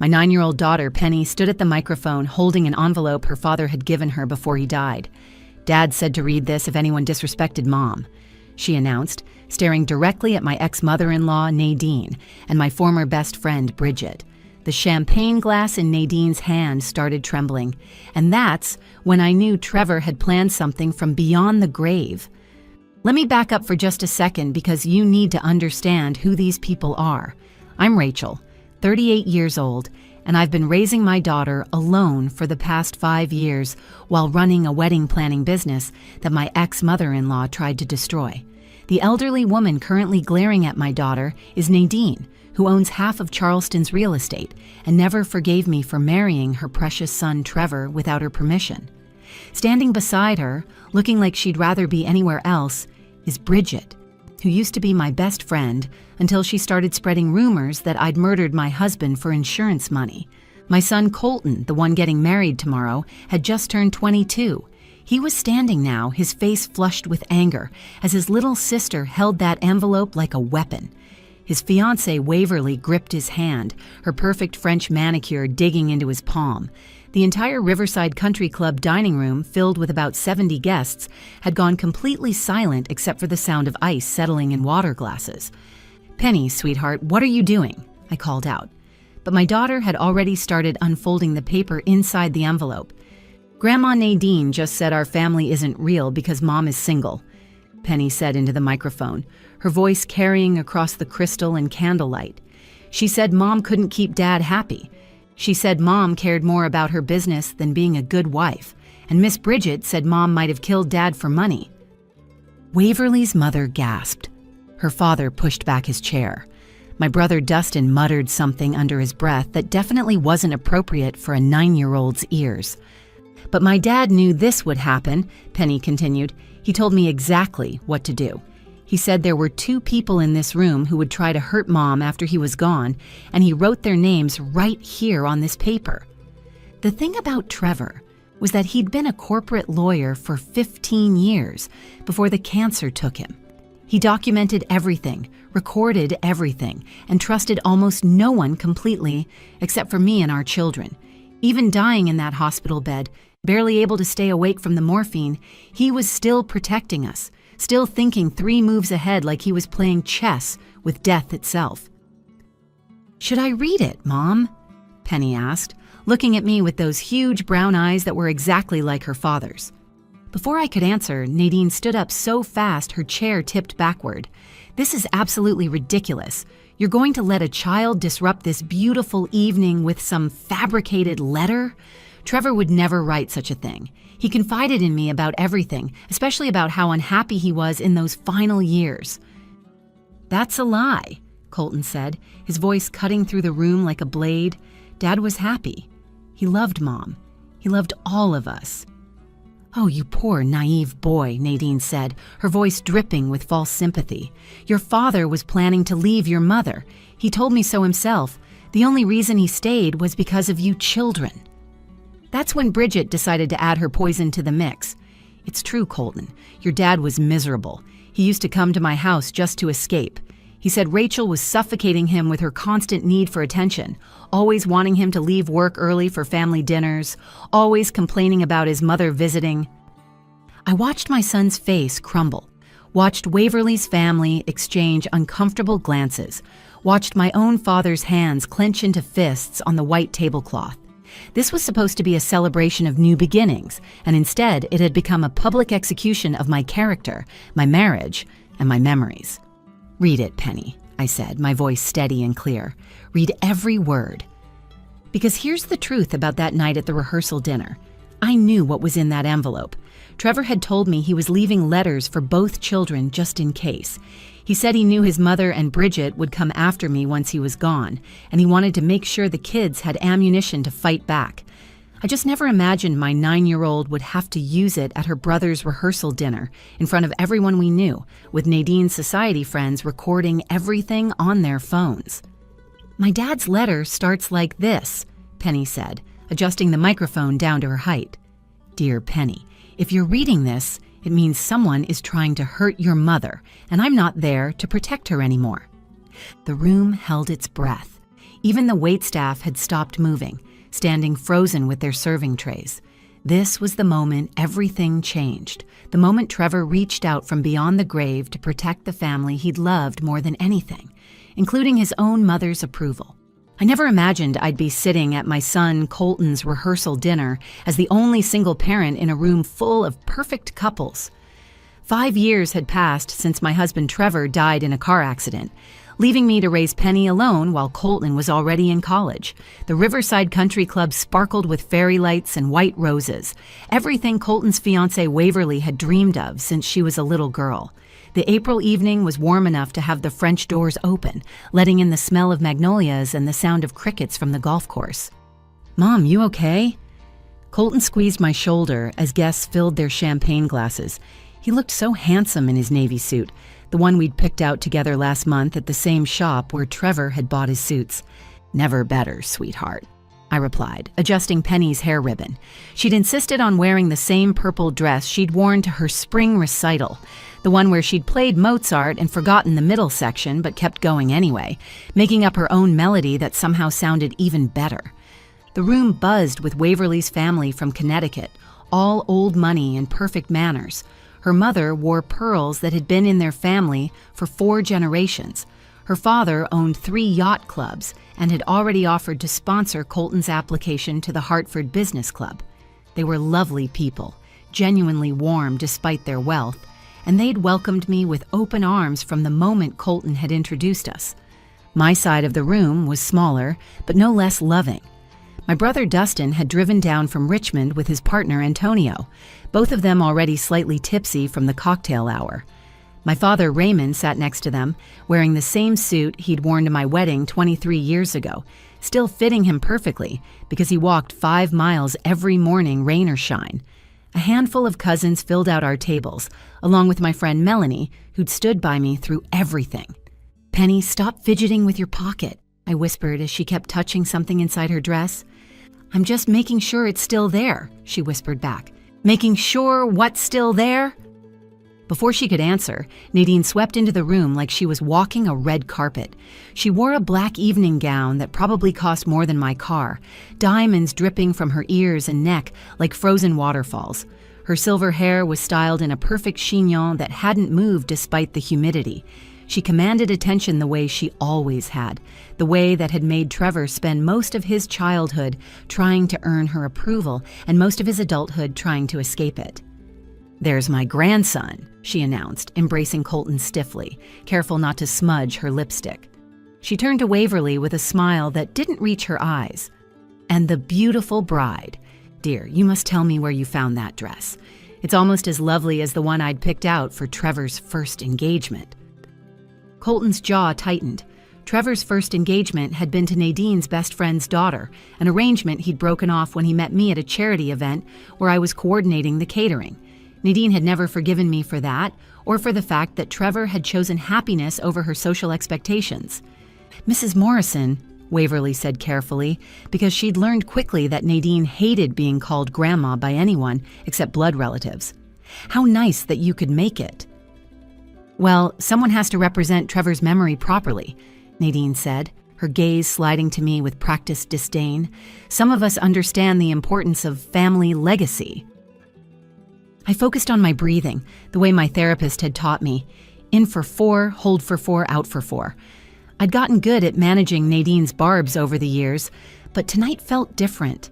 My 9-year-old daughter, Penny, stood at the microphone holding an envelope her father had given her before he died. Dad said to read this if anyone disrespected Mom, she announced, staring directly at my ex-mother-in-law, Nadine, and my former best friend, Bridget. The champagne glass in Nadine's hand started trembling, and that's when I knew Trevor had planned something from beyond the grave. Let me back up for just a second because you need to understand who these people are. I'm Rachel, 38 years old, and I've been raising my daughter alone for the past 5 years while running a wedding planning business that my ex-mother-in-law tried to destroy. The elderly woman currently glaring at my daughter is Nadine, who owns half of Charleston's real estate and never forgave me for marrying her precious son Trevor without her permission. Standing beside her, looking like she'd rather be anywhere else, is Bridget, who used to be my best friend until she started spreading rumors that I'd murdered my husband for insurance money. My son Colton, the one getting married tomorrow, had just turned 22. He was standing now, his face flushed with anger, as his little sister held that envelope like a weapon. His fiancée Waverly gripped his hand, her perfect French manicure digging into his palm. The entire Riverside Country Club dining room, filled with about 70 guests, had gone completely silent except for the sound of ice settling in water glasses. "Penny, sweetheart, what are you doing?" I called out. But my daughter had already started unfolding the paper inside the envelope. "Grandma Nadine just said our family isn't real because Mom is single," Penny said into the microphone, her voice carrying across the crystal and candlelight. "She said Mom couldn't keep Dad happy. She said Mom cared more about her business than being a good wife, and Miss Bridget said Mom might have killed Dad for money." Waverly's mother gasped. Her father pushed back his chair. My brother Dustin muttered something under his breath that definitely wasn't appropriate for a 9-year-old's ears. "But my dad knew this would happen," Penny continued. "He told me exactly what to do. He said there were 2 people in this room who would try to hurt Mom after he was gone, and he wrote their names right here on this paper." The thing about Trevor was that he'd been a corporate lawyer for 15 years before the cancer took him. He documented everything, recorded everything, and trusted almost no one completely except for me and our children. Even dying in that hospital bed, barely able to stay awake from the morphine, he was still protecting us, still thinking 3 moves ahead like he was playing chess with death itself. "Should I read it, Mom?" Penny asked, looking at me with those huge brown eyes that were exactly like her father's. Before I could answer, Nadine stood up so fast her chair tipped backward. "This is absolutely ridiculous. You're going to let a child disrupt this beautiful evening with some fabricated letter? Trevor would never write such a thing. He confided in me about everything, especially about how unhappy he was in those final years." "That's a lie," Colton said, his voice cutting through the room like a blade. "Dad was happy. He loved Mom. He loved all of us." "Oh, you poor, naive boy," Nadine said, her voice dripping with false sympathy. "Your father was planning to leave your mother. He told me so himself. The only reason he stayed was because of you children." That's when Bridget decided to add her poison to the mix. "It's true, Colton. Your dad was miserable. He used to come to my house just to escape. He said Rachel was suffocating him with her constant need for attention, always wanting him to leave work early for family dinners, always complaining about his mother visiting." I watched my son's face crumble, watched Waverly's family exchange uncomfortable glances, watched my own father's hands clench into fists on the white tablecloth. This was supposed to be a celebration of new beginnings, and instead it had become a public execution of my character, my marriage, and my memories. "Read it, Penny," I said, my voice steady and clear. "Read every word." Because here's the truth about that night at the rehearsal dinner. I knew what was in that envelope. Trevor had told me he was leaving letters for both children just in case. He said he knew his mother and Bridget would come after me once he was gone, and he wanted to make sure the kids had ammunition to fight back. I just never imagined my 9-year-old would have to use it at her brother's rehearsal dinner in front of everyone we knew, with Nadine's society friends recording everything on their phones. "My dad's letter starts like this," Penny said, adjusting the microphone down to her height. "Dear Penny, if you're reading this, it means someone is trying to hurt your mother, and I'm not there to protect her anymore." The room held its breath. Even the waitstaff had stopped moving, standing frozen with their serving trays. This was the moment everything changed, the moment Trevor reached out from beyond the grave to protect the family he'd loved more than anything, including his own mother's approval. I never imagined I'd be sitting at my son Colton's rehearsal dinner as the only single parent in a room full of perfect couples. 5 years had passed since my husband Trevor died in a car accident, leaving me to raise Penny alone while Colton was already in college. The Riverside Country Club sparkled with fairy lights and white roses, everything Colton's fiancé Waverly had dreamed of since she was a little girl. The April evening was warm enough to have the French doors open, letting in the smell of magnolias and the sound of crickets from the golf course. "Mom, you okay?" Colton squeezed my shoulder as guests filled their champagne glasses. He looked so handsome in his navy suit, the one we'd picked out together last month at the same shop where Trevor had bought his suits. "Never better, sweetheart," I replied, adjusting Penny's hair ribbon. She'd insisted on wearing the same purple dress she'd worn to her spring recital, the one where she'd played Mozart and forgotten the middle section but kept going anyway, making up her own melody that somehow sounded even better. The room buzzed with Waverly's family from Connecticut, all old money and perfect manners. Her mother wore pearls that had been in their family for 4 generations. Her father owned 3 yacht clubs and had already offered to sponsor Colton's application to the Hartford Business Club. They were lovely people, genuinely warm despite their wealth, and they'd welcomed me with open arms from the moment Colton had introduced us. My side of the room was smaller, but no less loving. My brother Dustin had driven down from Richmond with his partner Antonio, both of them already slightly tipsy from the cocktail hour. My father Raymond sat next to them, wearing the same suit he'd worn to my wedding 23 years ago, still fitting him perfectly because he walked 5 miles every morning, rain or shine. A handful of cousins filled out our tables, along with my friend Melanie, who'd stood by me through everything. "Penny, stop fidgeting with your pocket," I whispered as she kept touching something inside her dress. "I'm just making sure it's still there," she whispered back. "Making sure what's still there?" Before she could answer, Nadine swept into the room like she was walking a red carpet. She wore a black evening gown that probably cost more than my car, diamonds dripping from her ears and neck like frozen waterfalls. Her silver hair was styled in a perfect chignon that hadn't moved despite the humidity. She commanded attention the way she always had, the way that had made Trevor spend most of his childhood trying to earn her approval and most of his adulthood trying to escape it. "There's my grandson," she announced, embracing Colton stiffly, careful not to smudge her lipstick. She turned to Waverly with a smile that didn't reach her eyes. "And the beautiful bride. Dear, you must tell me where you found that dress. It's almost as lovely as the one I'd picked out for Trevor's first engagement." Colton's jaw tightened. Trevor's first engagement had been to Nadine's best friend's daughter, an arrangement he'd broken off when he met me at a charity event where I was coordinating the catering. Nadine had never forgiven me for that, or for the fact that Trevor had chosen happiness over her social expectations. "Mrs. Morrison," Waverly said carefully, because she'd learned quickly that Nadine hated being called grandma by anyone except blood relatives. "How nice that you could make it." "Well, someone has to represent Trevor's memory properly," Nadine said, her gaze sliding to me with practiced disdain. "Some of us understand the importance of family legacy." I focused on my breathing, the way my therapist had taught me. In for 4, hold for 4, out for 4. I'd gotten good at managing Nadine's barbs over the years, but tonight felt different.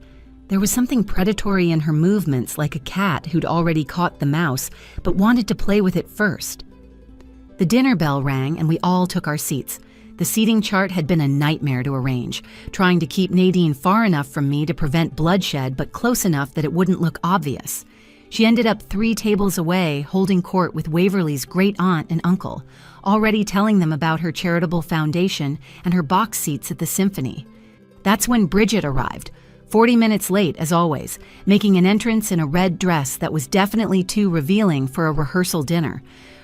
There was something predatory in her movements, like a cat who'd already caught the mouse, but wanted to play with it first. The dinner bell rang and we all took our seats. The seating chart had been a nightmare to arrange, trying to keep Nadine far enough from me to prevent bloodshed, but close enough that it wouldn't look obvious. She ended up 3 tables away, holding court with Waverly's great-aunt and uncle, already telling them about her charitable foundation and her box seats at the symphony. That's when Bridget arrived, 40 minutes late as always, making an entrance in a red dress that was definitely too revealing for a rehearsal dinner.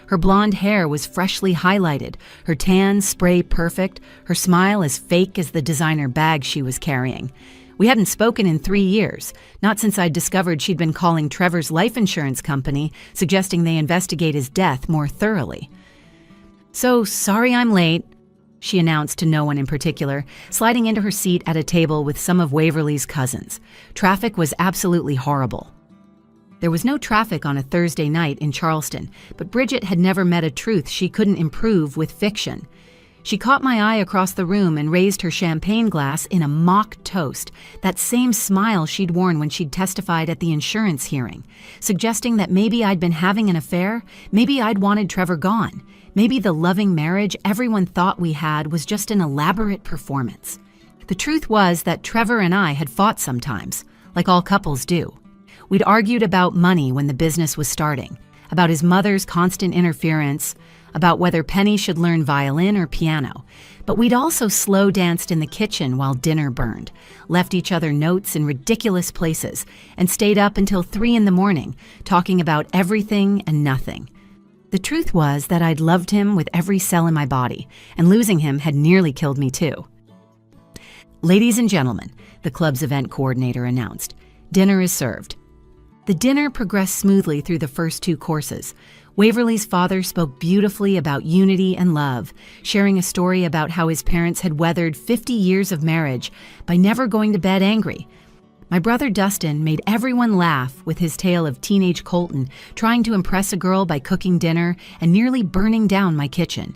Her blonde hair was freshly highlighted, her tan spray perfect, her smile as fake as the designer bag she was carrying. We hadn't spoken in 3 years, not since I'd discovered she'd been calling Trevor's life insurance company, suggesting they investigate his death more thoroughly. "So sorry I'm late." she announced to no one in particular, sliding into her seat at a table with some of Waverly's cousins. Traffic was absolutely horrible. There was no traffic on a Thursday night in Charleston, but Bridget had never met a truth she couldn't improve with fiction. She caught my eye across the room and raised her champagne glass in a mock toast, that same smile she'd worn when she'd testified at the insurance hearing, suggesting that maybe I'd been having an affair, maybe I'd wanted Trevor gone, maybe the loving marriage everyone thought we had was just an elaborate performance. The truth was that Trevor and I had fought sometimes, like all couples do. We'd argued about money when the business was starting, about his mother's constant interference, about whether Penny should learn violin or piano. But we'd also slow danced in the kitchen while dinner burned, left each other notes in ridiculous places, and stayed up until 3 a.m, talking about everything and nothing. The truth was that I'd loved him with every cell in my body, and losing him had nearly killed me too. "Ladies and gentlemen," the club's event coordinator announced, "dinner is served." The dinner progressed smoothly through the first 2 courses. Waverly's father spoke beautifully about unity and love, sharing a story about how his parents had weathered 50 years of marriage by never going to bed angry. My brother Dustin made everyone laugh with his tale of teenage Colton trying to impress a girl by cooking dinner and nearly burning down my kitchen.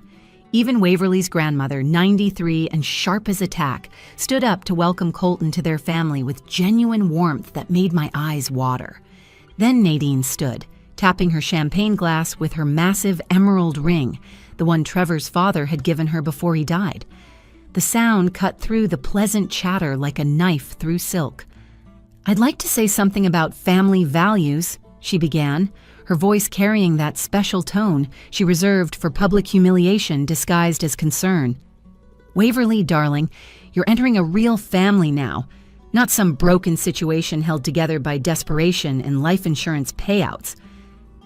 Even Waverly's grandmother, 93 and sharp as a tack, stood up to welcome Colton to their family with genuine warmth that made my eyes water. Then Nadine stood, tapping her champagne glass with her massive emerald ring, the one Trevor's father had given her before he died. The sound cut through the pleasant chatter like a knife through silk. "I'd like to say something about family values," she began, her voice carrying that special tone she reserved for public humiliation disguised as concern. "Waverly, darling, you're entering a real family now. Not some broken situation held together by desperation and life insurance payouts."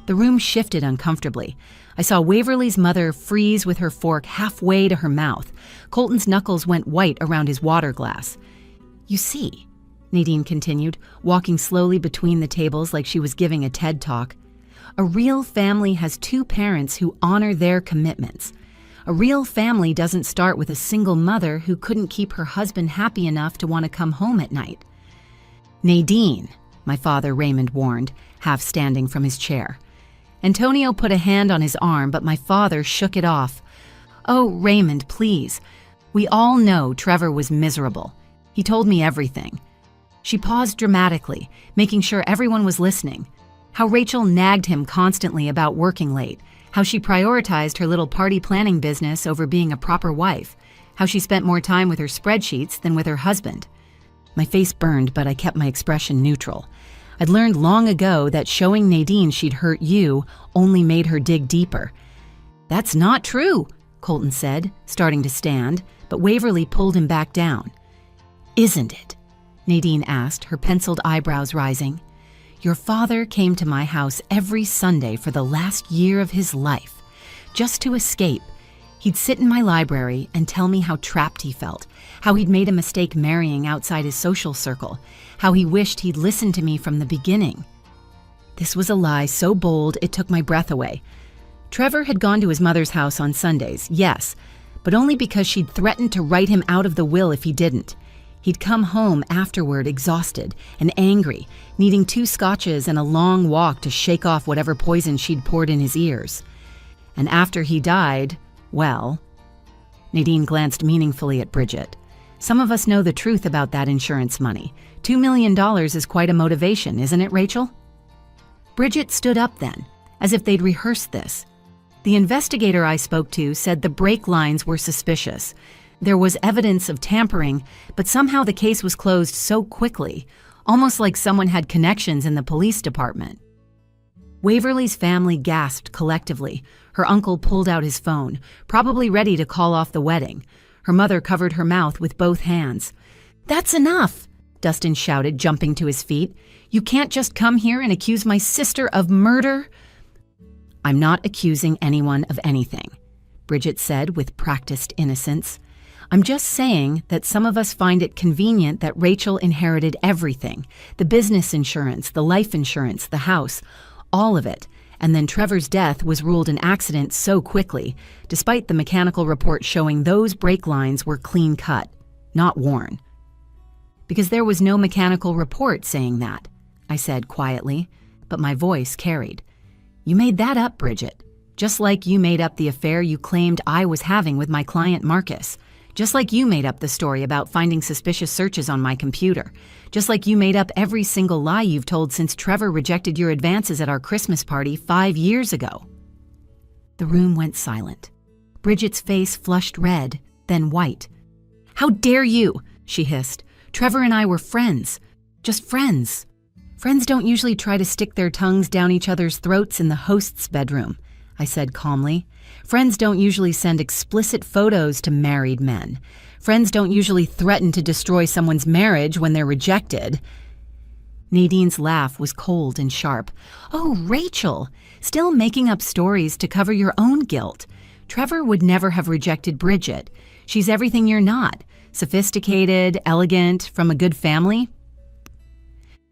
The room shifted uncomfortably. I saw Waverly's mother freeze with her fork halfway to her mouth. Colton's knuckles went white around his water glass. "You see," Nadine continued, walking slowly between the tables like she was giving a TED Talk, "a real family has 2 parents who honor their commitments. A real family doesn't start with a single mother who couldn't keep her husband happy enough to want to come home at night." "Nadine," my father Raymond warned, half standing from his chair. Antonio put a hand on his arm, but my father shook it off. "Oh, Raymond, please. We all know Trevor was miserable. He told me everything." She paused dramatically, making sure everyone was listening. How Rachel nagged him constantly about working late, how she prioritized her little party planning business over being a proper wife, how she spent more time with her spreadsheets than with her husband. My face burned, but I kept my expression neutral. I'd learned long ago that showing Nadine she'd hurt you only made her dig deeper. "That's not true," Colton said, starting to stand, but Waverly pulled him back down. "Isn't it?" Nadine asked, her penciled eyebrows rising. "Your father came to my house every Sunday for the last year of his life, just to escape. He'd sit in my library and tell me how trapped he felt, how he'd made a mistake marrying outside his social circle, how he wished he'd listened to me from the beginning." This was a lie so bold it took my breath away. Trevor had gone to his mother's house on Sundays, yes, but only because she'd threatened to write him out of the will if he didn't. He'd come home afterward exhausted and angry, needing 2 scotches and a long walk to shake off whatever poison she'd poured in his ears. And after he died, well, Nadine glanced meaningfully at Bridget. "Some of us know the truth about that insurance money. $2 million is quite a motivation, isn't it, Rachel?" Bridget stood up then, as if they'd rehearsed this. The investigator I spoke to said the brake lines were suspicious. There was evidence of tampering, but somehow the case was closed so quickly, almost like someone had connections in the police department. Waverly's family gasped collectively. Her uncle pulled out his phone, probably ready to call off the wedding. Her mother covered her mouth with both hands. "That's enough!" Dustin shouted, jumping to his feet. "You can't just come here and accuse my sister of murder." "I'm not accusing anyone of anything," Bridget said with practiced innocence. "I'm just saying that some of us find it convenient that Rachel inherited everything, the business insurance, the life insurance, the house, all of it, And then Trevor's death was ruled an accident so quickly, despite the mechanical report showing those brake lines were clean cut, not worn. Because there was no mechanical report saying that, I said quietly, but my voice carried. You made that up, Bridget. Just like you made up the affair you claimed I was having with my client Marcus. Just like you made up the story about finding suspicious searches on my computer. Just like you made up every single lie you've told since Trevor rejected your advances at our Christmas party 5 years ago. The room went silent. Bridget's face flushed red, then white. How dare you, she hissed. Trevor and I were friends. Just friends. Friends don't usually try to stick their tongues down each other's throats in the host's bedroom, I said calmly. Friends don't usually send explicit photos to married men. Friends don't usually threaten to destroy someone's marriage when they're rejected. Nadine's laugh was cold and sharp. Oh, Rachel, still making up stories to cover your own guilt. Trevor would never have rejected Bridget. She's everything you're not. Sophisticated, elegant, from a good family.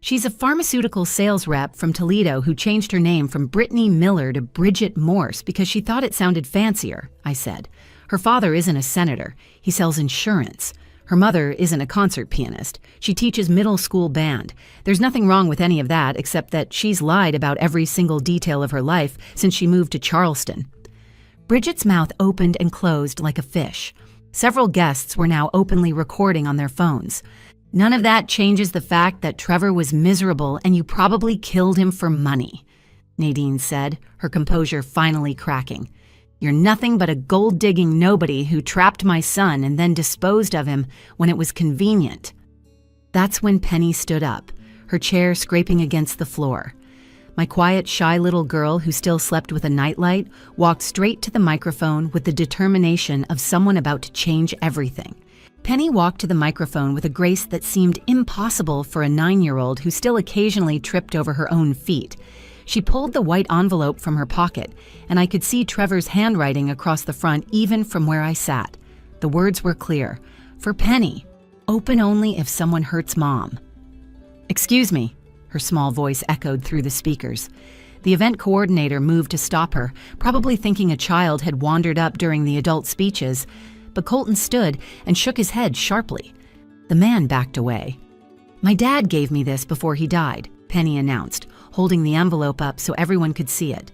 She's a pharmaceutical sales rep from Toledo who changed her name from Brittany Miller to Bridget Morse because she thought it sounded fancier, I said. Her father isn't a senator. He sells insurance. Her mother isn't a concert pianist. She teaches middle school band. There's nothing wrong with any of that except that she's lied about every single detail of her life since she moved to Charleston. Bridget's mouth opened and closed like a fish. Several guests were now openly recording on their phones. None of that changes the fact that Trevor was miserable and you probably killed him for money, Nadine said, her composure finally cracking. You're nothing but a gold-digging nobody who trapped my son and then disposed of him when it was convenient. That's when Penny stood up, her chair scraping against the floor. My quiet, shy little girl who still slept with a nightlight walked straight to the microphone with the determination of someone about to change everything. Penny walked to the microphone with a grace that seemed impossible for a 9-year-old who still occasionally tripped over her own feet. She pulled the white envelope from her pocket, and I could see Trevor's handwriting across the front even from where I sat. The words were clear. For Penny, open only if someone hurts Mom. Excuse me, her small voice echoed through the speakers. The event coordinator moved to stop her, probably thinking a child had wandered up during the adult speeches, but Colton stood and shook his head sharply. The man backed away. My dad gave me this before he died, Penny announced, holding the envelope up so everyone could see it.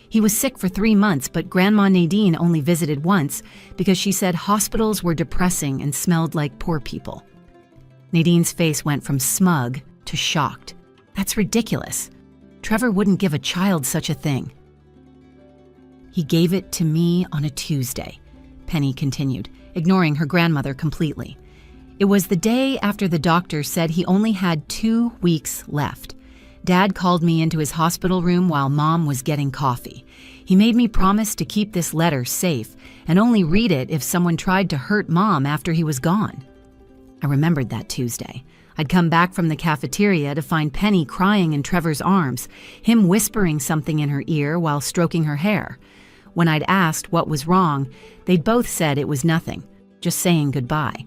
He was sick for 3 months, but Grandma Nadine only visited once because she said hospitals were depressing and smelled like poor people. Nadine's face went from smug to shocked. That's ridiculous. Trevor wouldn't give a child such a thing. He gave it to me on a Tuesday, Penny continued, ignoring her grandmother completely. It was the day after the doctor said he only had 2 weeks left. Dad called me into his hospital room while Mom was getting coffee. He made me promise to keep this letter safe and only read it if someone tried to hurt Mom after he was gone. I remembered that Tuesday. I'd come back from the cafeteria to find Penny crying in Trevor's arms, him whispering something in her ear while stroking her hair. When I'd asked what was wrong, they'd both said it was nothing, just saying goodbye.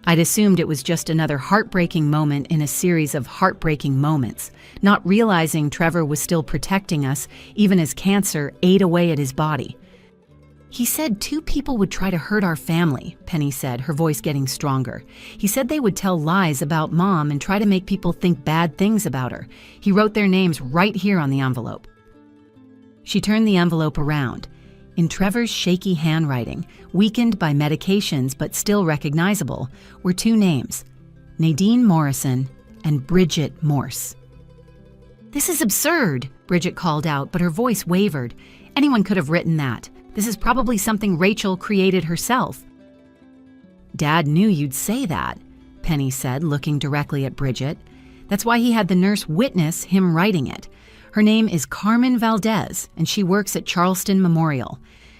I'd assumed it was just another heartbreaking moment in a series of heartbreaking moments, not realizing Trevor was still protecting us even as cancer ate away at his body. He said 2 people would try to hurt our family, Penny said, her voice getting stronger. He said they would tell lies about Mom and try to make people think bad things about her. He wrote their names right here on the envelope. She turned the envelope around. In Trevor's shaky handwriting, weakened by medications but still recognizable, were 2 names, Nadine Morrison and Bridget Morse. This is absurd, Bridget called out, but her voice wavered. Anyone could have written that. This is probably something Rachel created herself. Dad knew you'd say that, Penny said, looking directly at Bridget. That's why he had the nurse witness him writing it. Her name is Carmen Valdez, and she works at Charleston Memorial.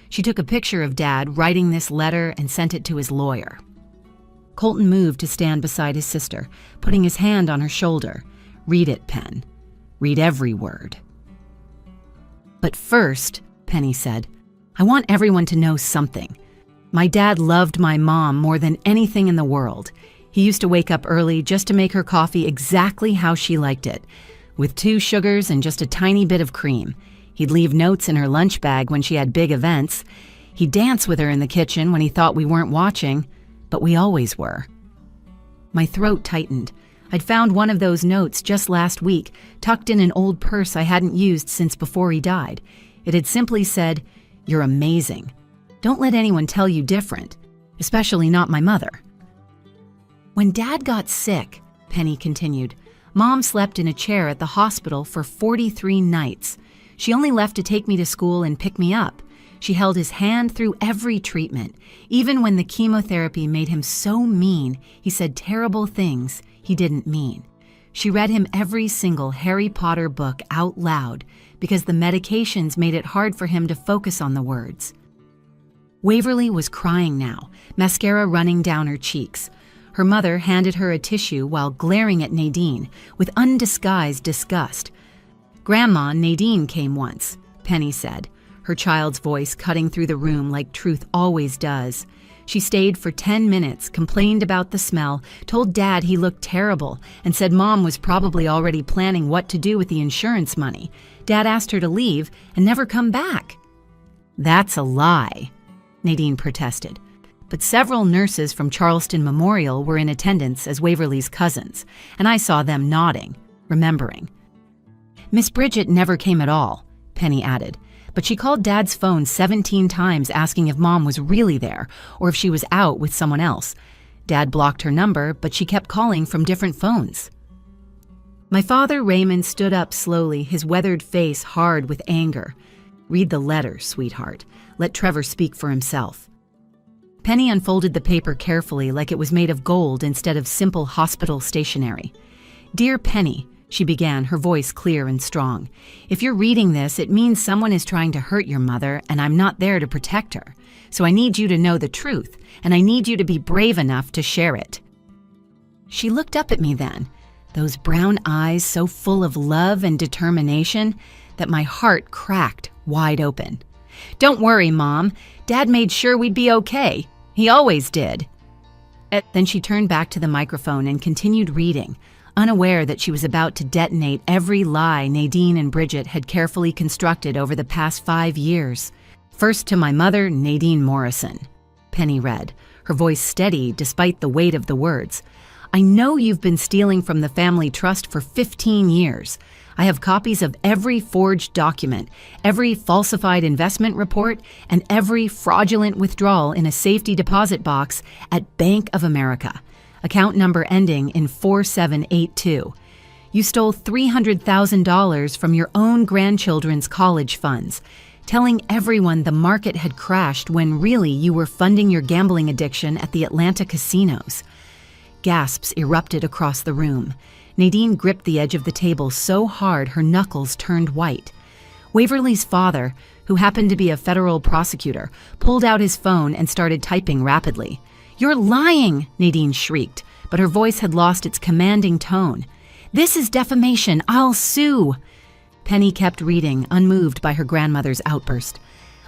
She took a picture of Dad writing this letter and sent it to his lawyer. Colton moved to stand beside his sister, putting his hand on her shoulder. Read it, Pen. Read every word. But first, Penny said, I want everyone to know something. My dad loved my mom more than anything in the world. He used to wake up early just to make her coffee exactly how she liked it, with 2 sugars and just a tiny bit of cream. He'd leave notes in her lunch bag when she had big events. He'd dance with her in the kitchen when he thought we weren't watching, but we always were. My throat tightened. I'd found one of those notes just last week, tucked in an old purse I hadn't used since before he died. It had simply said, "You're amazing. Don't let anyone tell you different, especially not my mother." When Dad got sick, Penny continued, Mom slept in a chair at the hospital for 43 nights. She only left to take me to school and pick me up. She held his hand through every treatment. Even when the chemotherapy made him so mean, he said terrible things he didn't mean. She read him every single Harry Potter book out loud because the medications made it hard for him to focus on the words. Waverly was crying now, mascara running down her cheeks. Her mother handed her a tissue while glaring at Nadine with undisguised disgust. "Grandma, Nadine came once," Penny said, her child's voice cutting through the room like truth always does. She stayed for 10 minutes, complained about the smell, told Dad he looked terrible, and said Mom was probably already planning what to do with the insurance money. Dad asked her to leave and never come back. "That's a lie," Nadine protested. But several nurses from Charleston Memorial were in attendance as Waverly's cousins, and I saw them nodding, remembering. "Miss Bridget never came at all," Penny added, but she called Dad's phone 17 times asking if Mom was really there or if she was out with someone else. Dad blocked her number, but she kept calling from different phones. My father, Raymond, stood up slowly, his weathered face hard with anger. "Read the letter, sweetheart. Let Trevor speak for himself." Penny unfolded the paper carefully like it was made of gold instead of simple hospital stationery. "Dear Penny," she began, her voice clear and strong. "If you're reading this, it means someone is trying to hurt your mother, and I'm not there to protect her. So I need you to know the truth, and I need you to be brave enough to share it." She looked up at me then, those brown eyes so full of love and determination that my heart cracked wide open. "Don't worry, Mom. Dad made sure we'd be okay. He always did." Then she turned back to the microphone and continued reading, unaware that she was about to detonate every lie Nadine and Bridget had carefully constructed over the past 5 years. "First to my mother, Nadine Morrison," Penny read, her voice steady despite the weight of the words. "I know you've been stealing from the family trust for 15 years. I have copies of every forged document, every falsified investment report, and every fraudulent withdrawal in a safety deposit box at Bank of America, account number ending in 4782. You stole $300,000 from your own grandchildren's college funds, telling everyone the market had crashed when really you were funding your gambling addiction at the Atlanta casinos." Gasps erupted across the room. Nadine gripped the edge of the table so hard her knuckles turned white. Waverly's father, who happened to be a federal prosecutor, pulled out his phone and started typing rapidly. "You're lying!" Nadine shrieked, but her voice had lost its commanding tone. "This is defamation! I'll sue!" Penny kept reading, unmoved by her grandmother's outburst.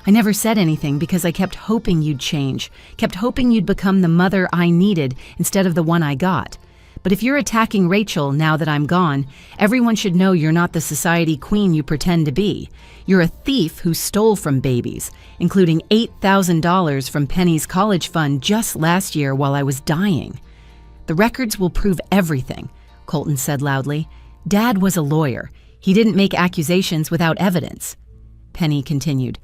"I never said anything because I kept hoping you'd change, kept hoping you'd become the mother I needed instead of the one I got. But if you're attacking Rachel now that I'm gone, everyone should know you're not the society queen you pretend to be. You're a thief who stole from babies, including $8,000 from Penny's college fund just last year while I was dying." "The records will prove everything," Colton said loudly. "Dad was a lawyer. He didn't make accusations without evidence." Penny continued.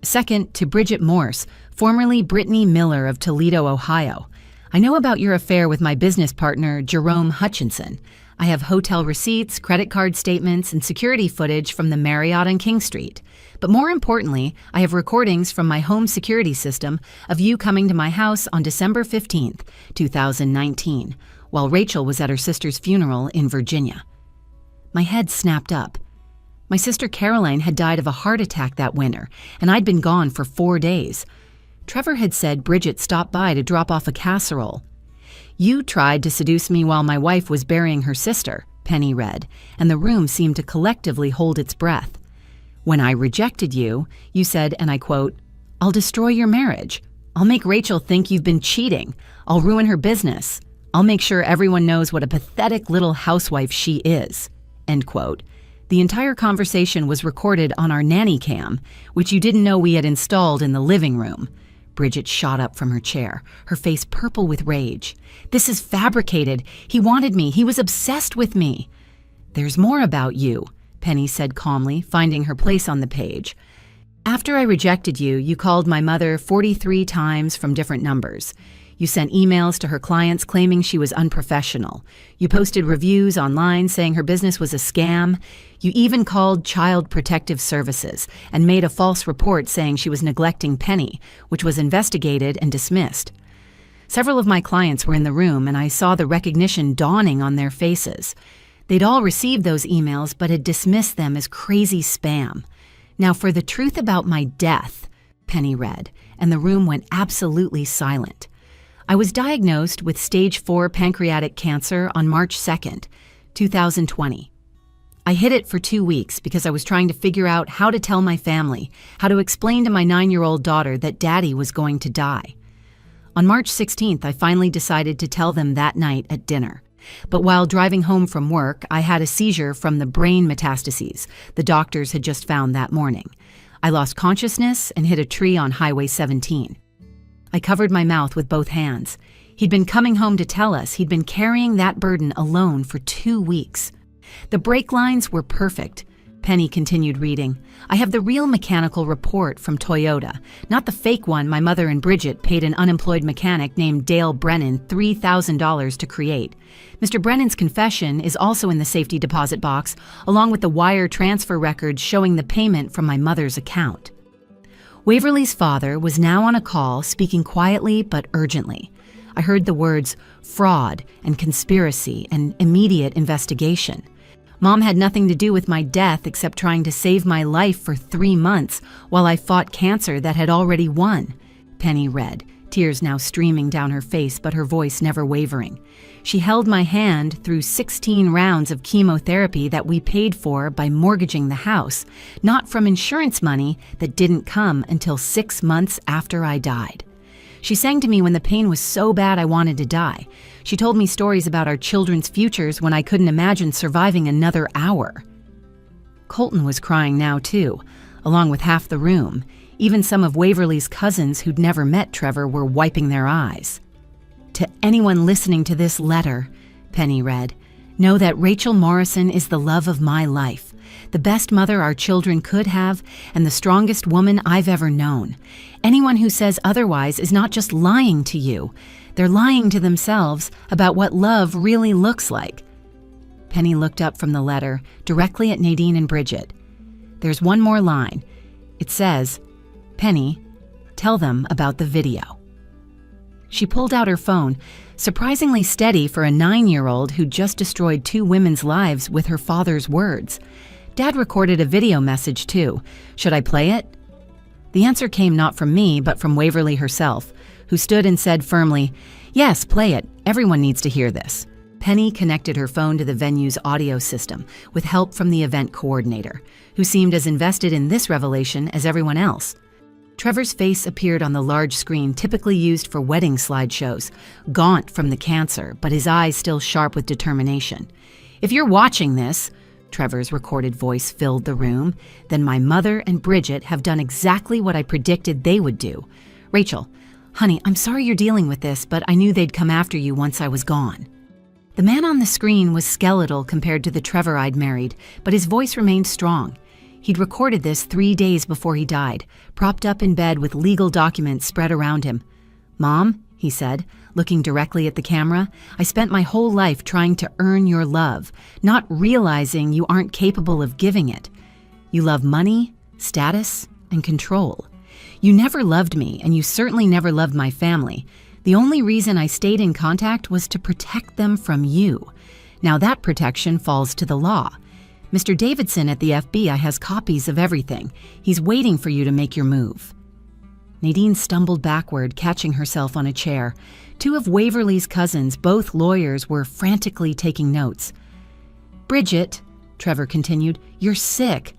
"Second, to Bridget Morse, formerly Brittany Miller of Toledo, Ohio. I know about your affair with my business partner, Jerome Hutchinson. I have hotel receipts, credit card statements, and security footage from the Marriott on King Street. But more importantly, I have recordings from my home security system of you coming to my house on December 15th, 2019, while Rachel was at her sister's funeral in Virginia." My head snapped up. My sister Caroline had died of a heart attack that winter, and I'd been gone for 4 days. Trevor had said Bridget stopped by to drop off a casserole. "You tried to seduce me while my wife was burying her sister," Penny read, and the room seemed to collectively hold its breath. "When I rejected you, you said, and I quote, 'I'll destroy your marriage. I'll make Rachel think you've been cheating. I'll ruin her business. I'll make sure everyone knows what a pathetic little housewife she is.'" End quote. The entire conversation was recorded on our nanny cam, which you didn't know we had installed in the living room. Bridget shot up from her chair, her face purple with rage. This is fabricated. He wanted me. He was obsessed with me. There's more about you, Penny said calmly, finding her place on the page. After I rejected you, you called my mother 43 times from different numbers. You sent emails to her clients claiming she was unprofessional. You posted reviews online saying her business was a scam. You even called Child Protective Services and made a false report saying she was neglecting Penny, which was investigated and dismissed. Several of my clients were in the room, and I saw the recognition dawning on their faces. They'd all received those emails but had dismissed them as crazy spam. Now for the truth about my death, Penny read, and the room went absolutely silent. I was diagnosed with stage 4 pancreatic cancer on March 2nd, 2020. I hid it for 2 weeks because I was trying to figure out how to tell my family, how to explain to my 9-year-old daughter that Daddy was going to die. On March 16th, I finally decided to tell them that night at dinner. But while driving home from work, I had a seizure from the brain metastases the doctors had just found that morning. I lost consciousness and hit a tree on Highway 17. I covered my mouth with both hands. He'd been coming home to tell us he'd been carrying that burden alone for 2 weeks. The brake lines were perfect. Penny continued reading. I have the real mechanical report from Toyota, not the fake one my mother and Bridget paid an unemployed mechanic named Dale Brennan $3,000 to create. Mr. Brennan's confession is also in the safety deposit box, along with the wire transfer records showing the payment from my mother's account. Waverly's father was now on a call, speaking quietly but urgently. I heard the words fraud and conspiracy and immediate investigation. Mom had nothing to do with my death except trying to save my life for 3 months while I fought cancer that had already won, Penny read, tears now streaming down her face but her voice never wavering. She held my hand through 16 rounds of chemotherapy that we paid for by mortgaging the house, not from insurance money that didn't come until 6 months after I died. She sang to me when the pain was so bad I wanted to die. She told me stories about our children's futures when I couldn't imagine surviving another hour. Colton was crying now too, along with half the room. Even some of Waverly's cousins who'd never met Trevor were wiping their eyes. To anyone listening to this letter, Penny read, know that Rachel Morrison is the love of my life, the best mother our children could have, and the strongest woman I've ever known. Anyone who says otherwise is not just lying to you. They're lying to themselves about what love really looks like. Penny looked up from the letter, directly at Nadine and Bridget. There's one more line. It says, Penny, tell them about the video. She pulled out her phone, surprisingly steady for a 9-year-old who'd just destroyed 2 women's lives with her father's words. Dad recorded a video message too. Should I play it? The answer came not from me, but from Waverly herself, who stood and said firmly, yes, play it. Everyone needs to hear this. Penny connected her phone to the venue's audio system with help from the event coordinator, who seemed as invested in this revelation as everyone else. Trevor's face appeared on the large screen typically used for wedding slideshows, gaunt from the cancer, but his eyes still sharp with determination. If you're watching this, Trevor's recorded voice filled the room, then my mother and Bridget have done exactly what I predicted they would do. Rachel, honey, I'm sorry you're dealing with this, but I knew they'd come after you once I was gone. The man on the screen was skeletal compared to the Trevor I'd married, but his voice remained strong. He'd recorded this 3 days before he died, propped up in bed with legal documents spread around him. Mom, he said, looking directly at the camera, I spent my whole life trying to earn your love, not realizing you aren't capable of giving it. You love money, status, and control. You never loved me, and you certainly never loved my family. The only reason I stayed in contact was to protect them from you. Now that protection falls to the law. Mr. Davidson at the FBI has copies of everything. He's waiting for you to make your move. Nadine stumbled backward, catching herself on a chair. 2 of Waverly's cousins, both lawyers, were frantically taking notes. Bridget, Trevor continued, you're sick.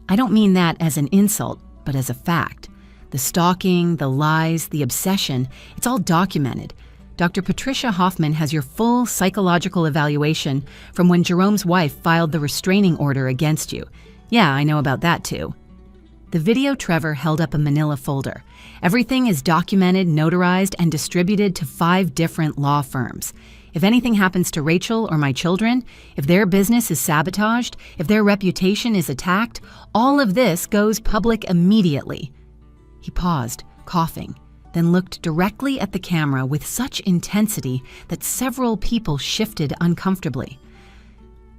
I don't mean that as an insult, but as a fact. The stalking, the lies, the obsession, it's all documented. Dr. Patricia Hoffman has your full psychological evaluation from when Jerome's wife filed the restraining order against you. Yeah, I know about that too. The video Trevor held up a manila folder. Everything is documented, notarized, and distributed to 5 different law firms. If anything happens to Rachel or my children, if their business is sabotaged, if their reputation is attacked, all of this goes public immediately. He paused, coughing, then looked directly at the camera with such intensity that several people shifted uncomfortably.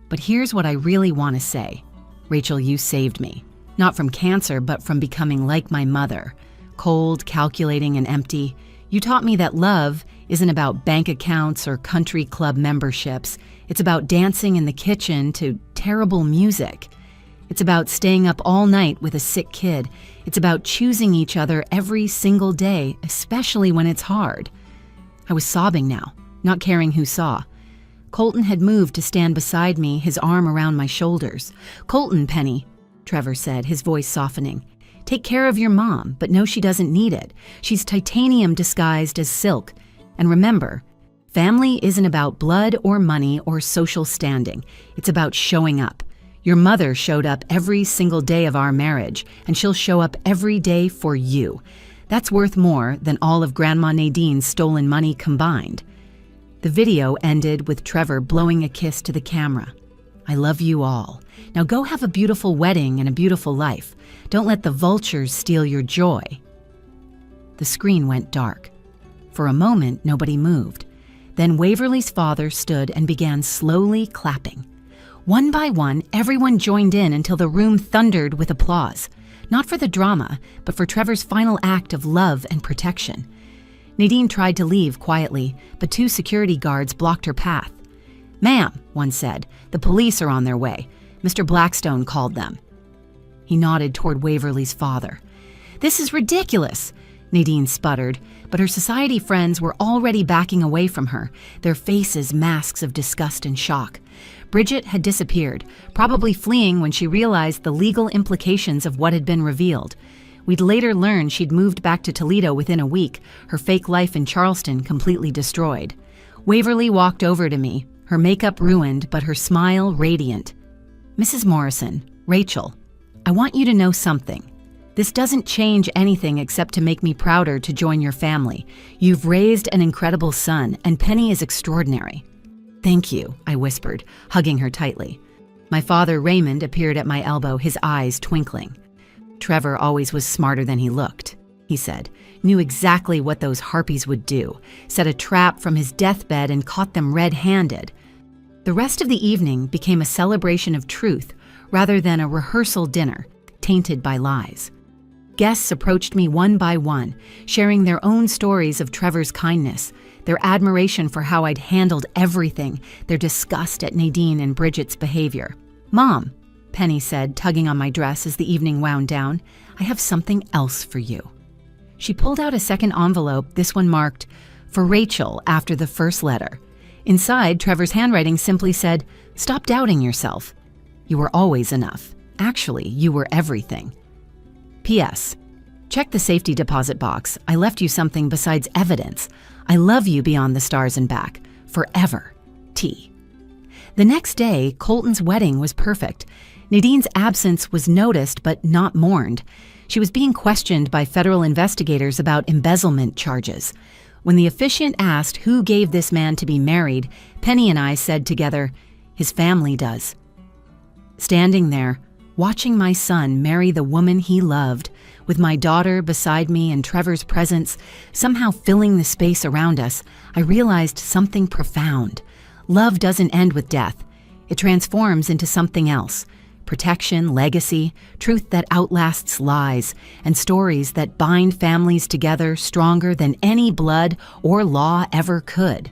But here's what I really want to say. Rachel, you saved me. Not from cancer, but from becoming like my mother. Cold, calculating, and empty. You taught me that love isn't about bank accounts or country club memberships. It's about dancing in the kitchen to terrible music. It's about staying up all night with a sick kid. It's about choosing each other every single day, especially when it's hard. I was sobbing now, not caring who saw. Colton had moved to stand beside me, his arm around my shoulders. "Colton, Penny," Trevor said, his voice softening. "Take care of your mom, but know she doesn't need it. She's titanium disguised as silk. And remember, family isn't about blood or money or social standing. It's about showing up. Your mother showed up every single day of our marriage, and she'll show up every day for you. That's worth more than all of Grandma Nadine's stolen money combined." The video ended with Trevor blowing a kiss to the camera. "I love you all. Now go have a beautiful wedding and a beautiful life. Don't let the vultures steal your joy." The screen went dark. For a moment, nobody moved. Then Waverly's father stood and began slowly clapping. One by one, everyone joined in until the room thundered with applause. Not for the drama, but for Trevor's final act of love and protection. Nadine tried to leave quietly, but 2 security guards blocked her path. "Ma'am," one said, "the police are on their way. Mr. Blackstone called them." He nodded toward Waverly's father. "This is ridiculous," Nadine sputtered, but her society friends were already backing away from her, their faces masks of disgust and shock. Bridget had disappeared, probably fleeing when she realized the legal implications of what had been revealed. We'd later learn she'd moved back to Toledo within a week, her fake life in Charleston completely destroyed. Waverly walked over to me, her makeup ruined but her smile radiant. "Mrs. Morrison, Rachel, I want you to know something. This doesn't change anything except to make me prouder to join your family. You've raised an incredible son, and Penny is extraordinary." "Thank you," I whispered, hugging her tightly. My father, Raymond, appeared at my elbow, his eyes twinkling. "Trevor always was smarter than he looked," he said. "Knew exactly what those harpies would do. Set a trap from his deathbed and caught them red-handed." The rest of the evening became a celebration of truth rather than a rehearsal dinner, tainted by lies. Guests approached me one by one, sharing their own stories of Trevor's kindness, their admiration for how I'd handled everything, their disgust at Nadine and Bridget's behavior. "Mom," Penny said, tugging on my dress as the evening wound down, "I have something else for you." She pulled out a second envelope, this one marked, "For Rachel," after the first letter. Inside, Trevor's handwriting simply said, "Stop doubting yourself. You were always enough. Actually, you were everything. P.S. Check the safety deposit box. I left you something besides evidence. I love you beyond the stars and back. Forever. T." The next day, Colton's wedding was perfect. Nadine's absence was noticed but not mourned. She was being questioned by federal investigators about embezzlement charges. When the officiant asked who gave this man to be married, Penny and I said together, "His family does." Standing there, watching my son marry the woman he loved, with my daughter beside me and Trevor's presence somehow filling the space around us, I realized something profound. Love doesn't end with death. It transforms into something else. Protection, legacy, truth that outlasts lies, and stories that bind families together stronger than any blood or law ever could.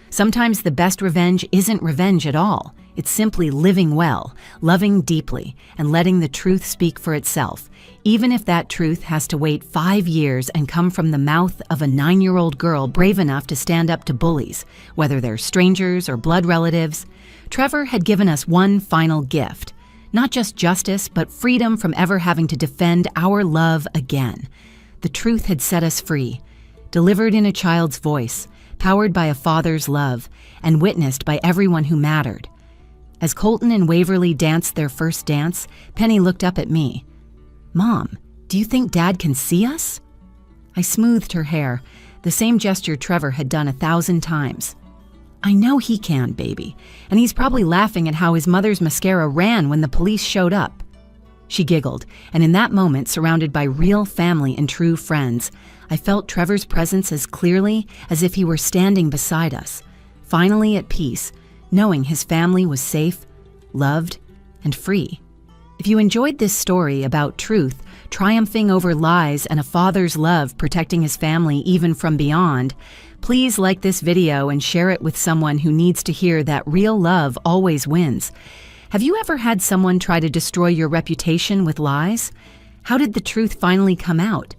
Sometimes the best revenge isn't revenge at all. It's simply living well, loving deeply, and letting the truth speak for itself, even if that truth has to wait 5 years and come from the mouth of a 9-year-old girl brave enough to stand up to bullies, whether they're strangers or blood relatives. Trevor had given us one final gift. Not just justice, but freedom from ever having to defend our love again. The truth had set us free, delivered in a child's voice, powered by a father's love, and witnessed by everyone who mattered. As Colton and Waverly danced their first dance, Penny looked up at me. "Mom, do you think Dad can see us?" I smoothed her hair, the same gesture Trevor had done 1,000 times. "I know he can, baby, and he's probably laughing at how his mother's mascara ran when the police showed up." She giggled, and in that moment, surrounded by real family and true friends, I felt Trevor's presence as clearly as if he were standing beside us, finally at peace, knowing his family was safe, loved, and free. If you enjoyed this story about truth triumphing over lies and a father's love protecting his family even from beyond, please like this video and share it with someone who needs to hear that real love always wins. Have you ever had someone try to destroy your reputation with lies? How did the truth finally come out?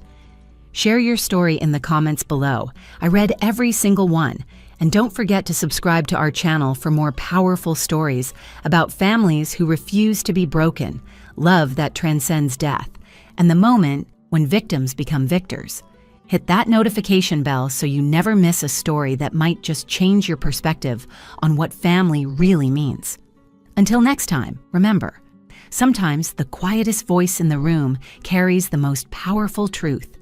Share your story in the comments below. I read every single one. And don't forget to subscribe to our channel for more powerful stories about families who refuse to be broken, love that transcends death, and the moment when victims become victors. Hit that notification bell so you never miss a story that might just change your perspective on what family really means. Until next time, remember, sometimes the quietest voice in the room carries the most powerful truth.